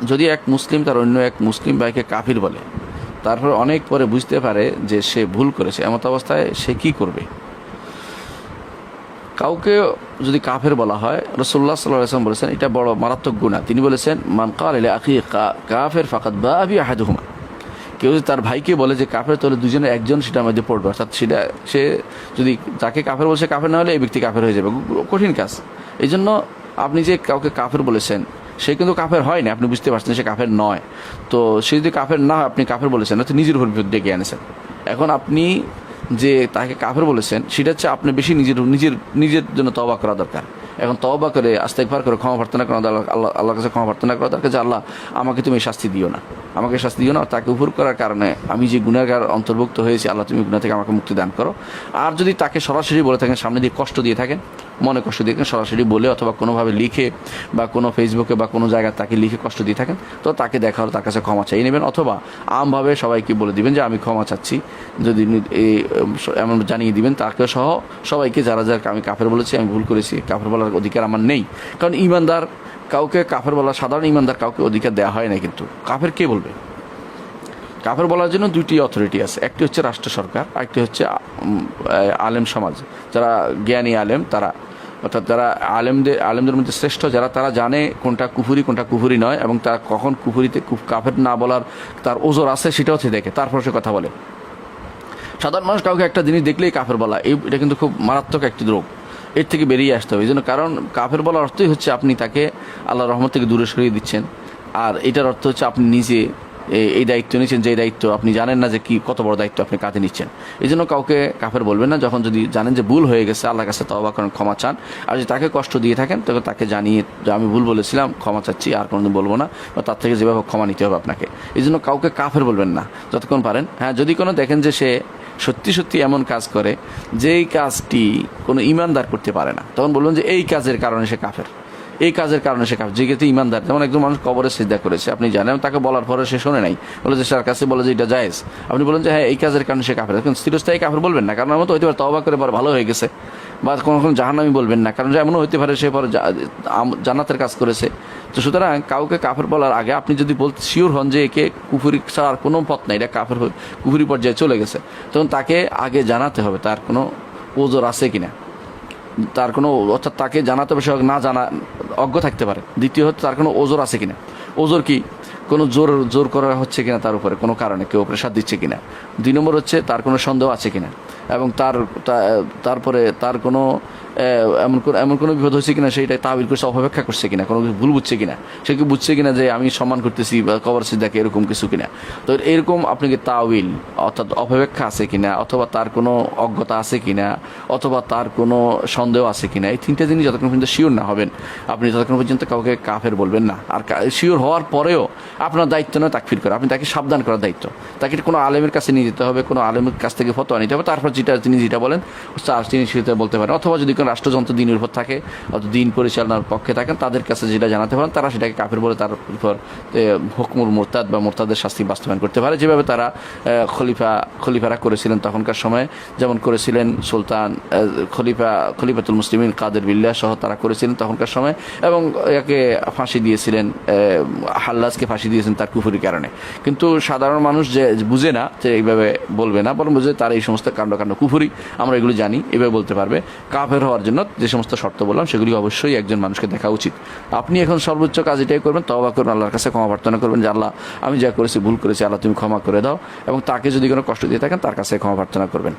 যদি এক মুসলিম তার অন্য এক মুসলিম ভাইকে কাফির বলে, তারপর অনেক পরে বুঝতে পারে যে সে ভুল করেছে, এমত অবস্থায় সে কি করবে? কাউকে যদি কাফের বলা হয়, রাসূলুল্লাহ সাল্লাল্লাহু আলাইহি ওয়াসাল্লাম বলেছেন এটা বড় মারাত্মক গুনাহ। তিনি বলেছেন, মান ক্বালা লি আখিহি কাফির ফাকাদ বাআ বি আহাদুহুমা। কেউ যদি তার ভাইকে বলে যে কাফের, তাহলে দুজনের একজন সেটার মধ্যে পড়বে, অর্থাৎ সেটা সে যদি যাকে কাফের বলছে কাফের না হলে এই ব্যক্তি কাফের হয়ে যাবে। কঠিন কাজ। এই জন্য আপনি যে কাউকে কাফের বলেছেন সে কিন্তু কাফের হয় না, আপনি বুঝতে পারছেন সে কাফের নয়। তো সে যদি কাফের না হয়, আপনি কাফের বলেছেন, তো নিজের উপর বিপদ ডেকে আনেছেন। এখন আপনি যে তাকে কাফের বলেছেন সেটা হচ্ছে আপনি বেশি নিজের জন্য তওবা করা দরকার। এখন তওবা করে ইস্তেগফার করে ক্ষমা প্রার্থনা করা, আল্লাহর কাছে ক্ষমা প্রার্থনা করা দরকার যে আল্লাহ আমাকে তুমি শাস্তি দিও না, আমাকে শাস্তি দিও না। তাকে উপর করার কারণে আমি যে গুনাহগার অন্তর্ভুক্ত হয়েছি, আল্লাহ তুমি গুনাহ থেকে আমাকে মুক্তি দান করো। আর যদি তাকে সরাসরি বলে থাকেন, সামনে দিয়ে কষ্ট দিয়ে থাকেন, মনে কষ্ট দিয়ে থাকেন, সরাসরি বলে অথবা কোনোভাবে লিখে বা কোনো ফেসবুকে বা কোনো জায়গায় তাকে লিখে কষ্ট দিয়ে থাকেন, তো তাকে দেখা হলে তার কাছে ক্ষমা চাইয়ে নেবেন, অথবা আমভাবে সবাইকে বলে দিবেন যে আমি ক্ষমা চাচ্ছি, যদি এমন জানিয়ে দিবেন তাকে সহ সবাইকে, যারা আমি কাফের বলেছি, আমি ভুল করেছি, কাফের বলার অধিকার আমার নেই। কারণ ইমানদার কাউকে কাফের বলা, সাধারণ ইমানদার কাউকে অধিকার দেওয়া হয় না। কিন্তু কাফের কে বলবে? কাফের বলার জন্য দুইটি অথরিটি আছে, একটি হচ্ছে রাষ্ট্র সরকার, আরেকটি হচ্ছে আলেম সমাজ, যারা জ্ঞানী আলেম, তারা অর্থাৎ যারা আলেমদের মধ্যে শ্রেষ্ঠ যারা, তারা জানে কোনটা কুফুরি কোনটা কুফুরি নয়, এবং তারা কখন কুফুরিতে কাফের না বলার তার ওজোর আছে সেটা হচ্ছে দেখে, তারপর সে কথা বলে। সাধারণ মানুষ কাউকে একটা জিনিস দেখলেই কাফের বলা, এটা কিন্তু খুব মারাত্মক একটি রোগ, এর থেকে বেরিয়ে আসতে হবে। এই জন্য, কারণ কাফের বলার অর্থই হচ্ছে আপনি তাকে আল্লাহর রহমত থেকে দূরে সরিয়ে দিচ্ছেন, আর এটার অর্থ হচ্ছে আপনি নিজে এই দায়িত্ব নিচ্ছেন, যে দায়িত্ব আপনি জানেন না যে কি কত বড় দায়িত্ব আপনি কাঁধে নিচ্ছেন। এই জন্য কাউকে কাফের বলবেন না, যখন যদি জানেন যে ভুল হয়ে গেছে, আল্লাহর কাছে তওবা করেন, ক্ষমা চান। আর যদি তাকে কষ্ট দিয়ে থাকেন, তখন তাকে জানিয়ে যে আমি ভুল বলেছিলাম, ক্ষমা চাচ্ছি, আর কোনোদিন বলবো না, বা তার থেকে যেভাবে ক্ষমা নিতে হবে আপনাকে। এই জন্য কাউকে কাফের বলবেন না যতক্ষণ পারেন। হ্যাঁ, যদি কোনো দেখেন যে সে সত্যি সত্যি এমন কাজ করে যেই কাজটি কোনো ইমানদার করতে পারে না, তখন বলবেন যে এই কাজের কারণে সে কাফের, এই কাজের কারণে সে কাফের। যে ক্ষেত্রে ইমানদার, যেমন একজন মানুষ কবরে সিজদা করেছে, আপনি জানেন, তাকে বলার পরে সে শোনে নাই, বলে যে তার কাছে বলে যে এটা জায়েজ, আপনি বলেন যে হ্যাঁ এই কাজের কারণে সে কাফের, কিন্তু স্থিরস্থায়ী কাফের বলবেন না, কারণ আমার তো হইতে পারে তওবা করে পর ভালো হয়ে গেছে, বা কোনো জাহান্নামী বলবেন না, কারণ এমনও হইতে পারে সে পরে জান্নাতের কাজ করেছে। তো সুতরাং কাউকে কাফের বলার আগে আপনি যদি বলতে শিওর হন যে একে কুফুরি ছাড়ার কোনো পথ নাই, এটা কাফের কুফুরি পর্যায়ে চলে গেছে, তখন তাকে আগে জানাতে হবে তার কোনো ওজোর আছে কিনা, তার কোনো, অর্থাৎ তাকে জানাতে হবে, সে না জানা অজ্ঞ থাকতে পারে। দ্বিতীয় হচ্ছে তার কোনো ওজোর আছে কিনা। ওজোর কি? কোনো জোর করা হচ্ছে কিনা তার উপরে কোনো কারণে, কেউ প্রেশার দিচ্ছে কিনা। 2 নম্বর হচ্ছে তার কোনো সন্দেহ আছে কিনা, এবং তারপরে তার কোনো এমন কোনো বিপদ হয়েছে কিনা, সেইটা তাবিল করছে, অপব্যাখ্যা করছে কিনা, কোনো কিছু ভুল বুঝছে কিনা, সে কি বুঝছে কিনা যে আমি সম্মান করতেছি বা কবর সিজদাকে, এরকম কিছু কিনা। তো এরকম আপনাকে তাবিল অর্থাৎ অপব্যাখ্যা আছে কিনা, অথবা তার কোনো অজ্ঞতা আছে কিনা, অথবা তার কোনো সন্দেহ আছে কিনা, এই 3টা জিনিস যতক্ষণ পর্যন্ত শিওর না হবেন, আপনি ততক্ষণ পর্যন্ত কাউকে কাফের বলবেন না। আর শিওর হওয়ার পরেও আপনার দায়িত্ব নয় তাকফির করা, আপনি তাকে সাবধান করার দায়িত্ব। তাকে কোনো আলেমের কাছে নিয়ে যেতে হবে, কোনো আলেমের কাছ থেকে ফতোয়া নিতে হবে, তারপর তিনি যেটা বলেন তিনি সেটা বলতে পারেন। অথবা যদি কোনো রাষ্ট্রযন্ত্র দিনের উপর থাকে, অথবা দিন পরিচালনার পক্ষে থাকেন, তাদের কাছে যেটা জানাতে পারেন, তারা সেটাকে কাফের বলে তার উপর হুকমুল মুরতাদ বা মুরতাদের শাস্তি বাস্তবায়ন করতে পারে, যেভাবে তারা খলিফারা করেছিলেন তখনকার সময়ে, যেমন করেছিলেন সুলতান খলিফাতুল মুসলিমিন কাদের বিল্লাহ সহ তারা করেছিলেন তখনকার সময়, এবং একে ফাঁসি দিয়েছিলেন, হাল্লাজকে ফাঁসি দিয়েছেন তার কুফুরির কারণে। কিন্তু সাধারণ মানুষ যে বুঝে না, যে এইভাবে বলবে না, বরং বুঝে তার এই সমস্ত কাণ্ড কুফুরি, আমরা এগুলো জানি, এভাবে বলতে পারবে। কাফের হওয়ার জন্য যে সমস্ত শর্ত বললাম সেগুলি অবশ্যই একজন মানুষকে দেখা উচিত। আপনি এখন সর্বোচ্চ কাজ এটাই করবেন, তওবা করুন, আল্লাহর কাছে ক্ষমা প্রার্থনা করবেন যে আল্লাহ আমি যা করেছি ভুল করেছি, আল্লাহ তুমি ক্ষমা করে দাও, এবং তাকে যদি কোনো কষ্ট দিয়ে থাকেন তার কাছে ক্ষমা প্রার্থনা করবেন।